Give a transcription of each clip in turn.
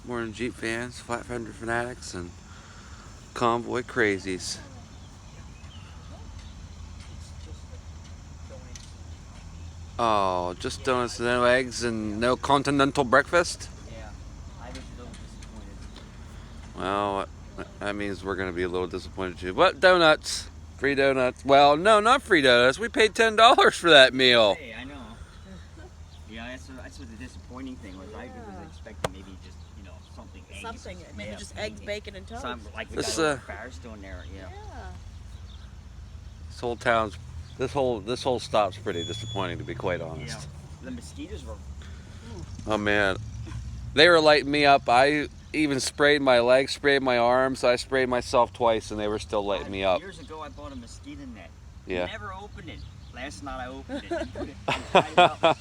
More than Jeep fans, flat fender fanatics, and Convoy crazies. Oh, just donuts and no eggs and no continental breakfast? Yeah, I was a little disappointed. Well, that means we're going to be a little disappointed too. But donuts. Free donuts. Well, no, not free donuts. We paid $10 for that meal. Hey, I know. Yeah, that's what the disappointing thing was. I was expecting maybe just, something eggs. Something, maybe just eggs, bacon, and toast. Some, like we This, got a Firestone there, Yeah. This whole town's, this whole stop's pretty disappointing, to be quite honest. Yeah, the mosquitoes were... Oh man, they were lighting me up. I even sprayed my legs, sprayed my arms. I sprayed myself twice, and they were still lighting me up. Years ago, I bought a mosquito net. Yeah. Never opened it. Last night I opened it. And put it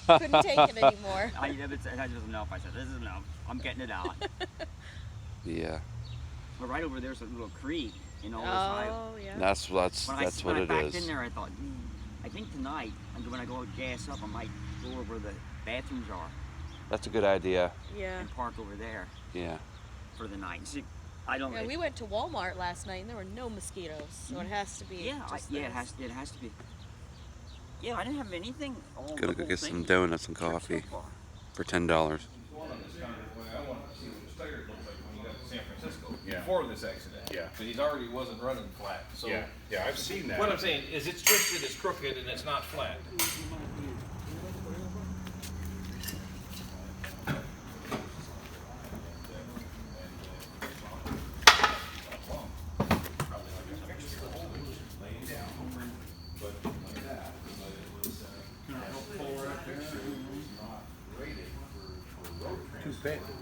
Couldn't take it anymore. I just enough. I said, this is enough. I'm getting it out. Yeah. But right over there's a little creek, Oh, yeah. That's what when I backed in is. there, I thought, I think tonight, when I go gas up, I might go over where the bathrooms are That's a good idea. Yeah. and park over there Yeah. for the night. See, I don't. Yeah, we went to Walmart last night and there were no mosquitoes, so it has to be. Yeah, just it those. has to be. Yeah, I didn't have anything. Gonna go get some donuts and coffee for $10. Yeah. Before this accident. Yeah. But he's already wasn't running flat. So Yeah, yeah, I've seen that. what I'm saying is it's twisted, it's crooked, and it's not flat.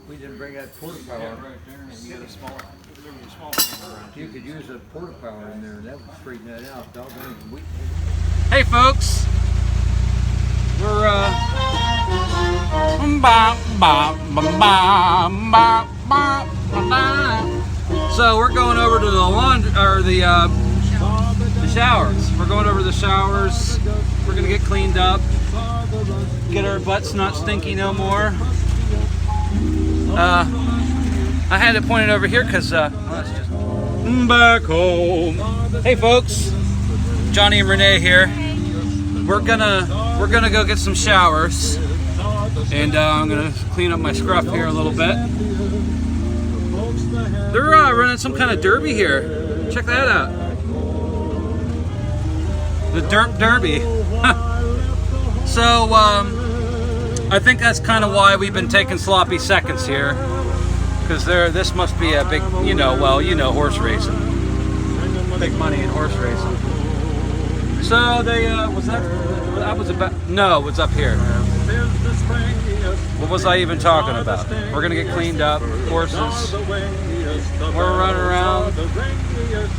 We didn't bring that porta power. You get a small You could use a porta power in there, that would straighten that out. Hey folks, we're so we're going over to the laundry or the showers. We're going over to the showers. We're gonna get cleaned up, get our butts not stinky no more. I had it pointed over here because back home. Hey folks, Johnny and Renee here. We're gonna go get some showers, and I'm gonna clean up my scruff here a little bit. They're running some kind of derby here. Check that out. The Derp Derby. So I think that's kind of why we've been taking sloppy seconds here, because this must be a big, horse racing. Big money in horse racing. So they, no, it was up here. What was I even talking about? We're gonna get cleaned up, horses. We're running around,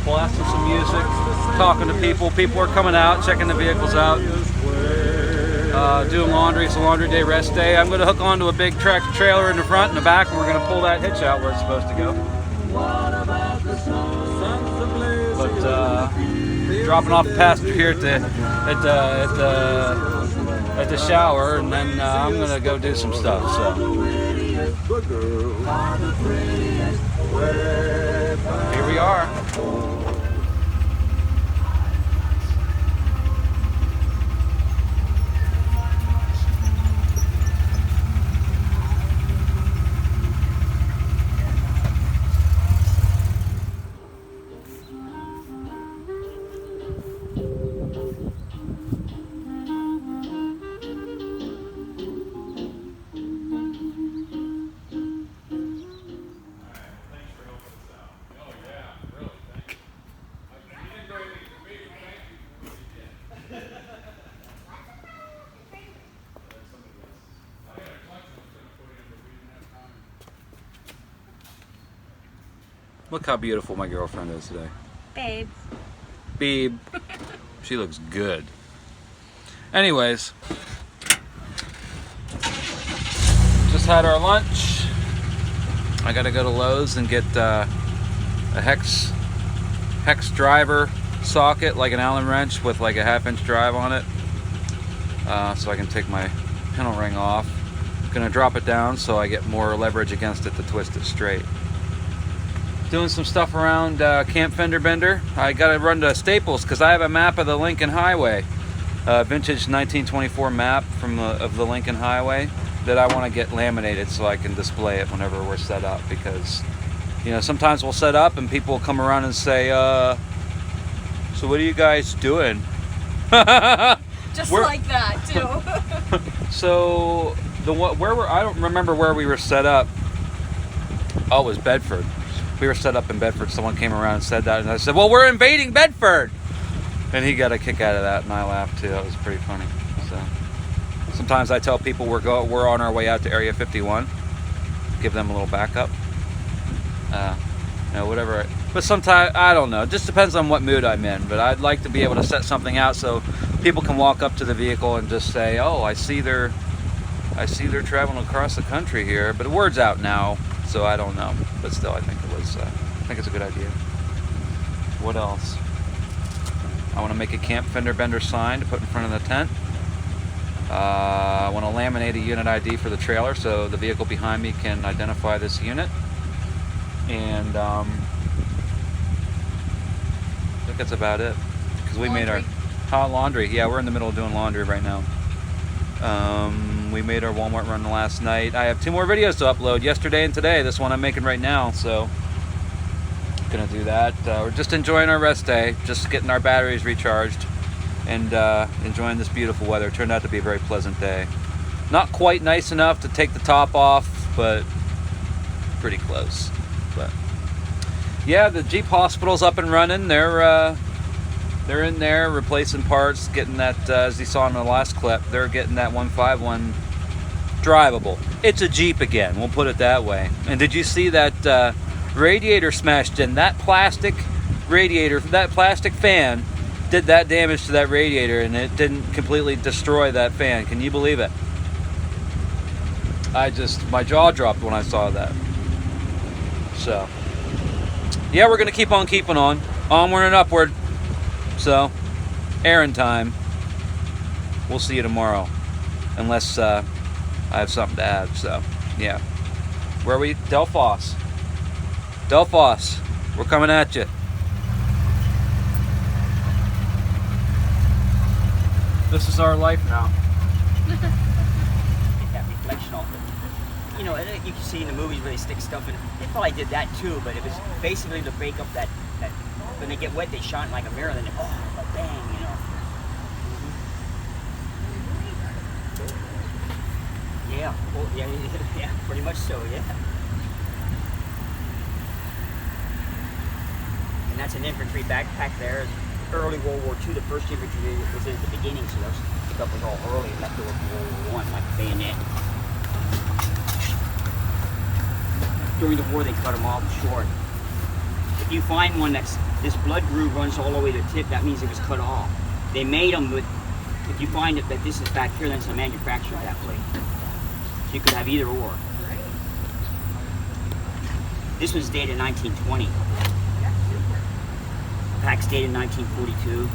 blasting some music, talking to people. People are coming out, checking the vehicles out, doing laundry. It's a laundry day, rest day. I'm gonna hook onto a big tractor trailer in the front and the back, and we're gonna pull that hitch out where it's supposed to go. But dropping off the passenger here at the shower, and then I'm gonna go do some stuff. So here we are. Look how beautiful my girlfriend is today. Babe. Beeb. She looks good. Anyways, just had our lunch. I gotta go to Lowe's and get a hex driver socket, like an Allen wrench with like a 1/2 inch drive on it, so I can take my pintle ring off. Gonna drop it down so I get more leverage against it to twist it straight. Doing some stuff around Camp Fender Bender. I gotta run to Staples because I have a map of the Lincoln Highway, vintage 1924 map of the Lincoln Highway that I want to get laminated so I can display it whenever we're set up. Because, you know, sometimes we'll set up and people will come around and say, "So what are you guys doing?" Just We're- like that too. So I don't remember where we were set up. Oh, it was Bedford. We were set up in Bedford. Someone came around and said that, and I said, "Well, we're invading Bedford," and he got a kick out of that, and I laughed too. That was pretty funny. So sometimes I tell people we're on our way out to Area 51, give them a little backup. You know, whatever. But sometimes I don't know. It just depends on what mood I'm in. But I'd like to be able to set something out so people can walk up to the vehicle and just say, "Oh, I see they're traveling across the country here." But the word's out now, so I don't know. But still, I think it's a good idea. What else? I want to make a Camp Fender Bender sign to put in front of the tent. I want to laminate a unit ID for the trailer so the vehicle behind me can identify this unit. And I think that's about it. Because we made our hot laundry. Yeah, we're in the middle of doing laundry right now. We made our Walmart run last night. I have 2 more videos to upload, yesterday and today. This one I'm making right now, so gonna do that. We're just enjoying our rest day, just getting our batteries recharged, and enjoying this beautiful weather. It turned out to be a very pleasant day. Not quite nice enough to take the top off, but pretty close. But yeah, the Jeep Hospital's up and running. They're in there replacing parts, getting that, as you saw in the last clip, they're getting that 151 drivable. It's a Jeep again, we'll put it that way. And did you see that radiator smashed in? That plastic radiator, that plastic fan did that damage to that radiator, and it didn't completely destroy that fan. Can you believe it? My jaw dropped when I saw that. So yeah, we're gonna keep on keeping on, onward and upward. So, errand time. We'll see you tomorrow, unless I have something to add. So, yeah. Where are we? Delphos. Delphos, we're coming at you. This is our life now. Get that reflection off it. You know, and you can see in the movies where they stick stuff in. They probably did that too, but it was basically to break up that when they get wet, they shine like a mirror, and then bang, you know. Yeah, well, yeah, pretty much so, yeah. And that's an infantry backpack there. Early World War II, the first infantry was in the beginning, so those stuff was all early left over from World War I, like the bayonet. During the war, they cut them off short. If you find one this blood groove runs all the way to the tip, that means it was cut off. They made them with, if you find that this is back here, then it's a manufacturer that way. So you could have either or. This was dated 1920. Pack's dated 1942.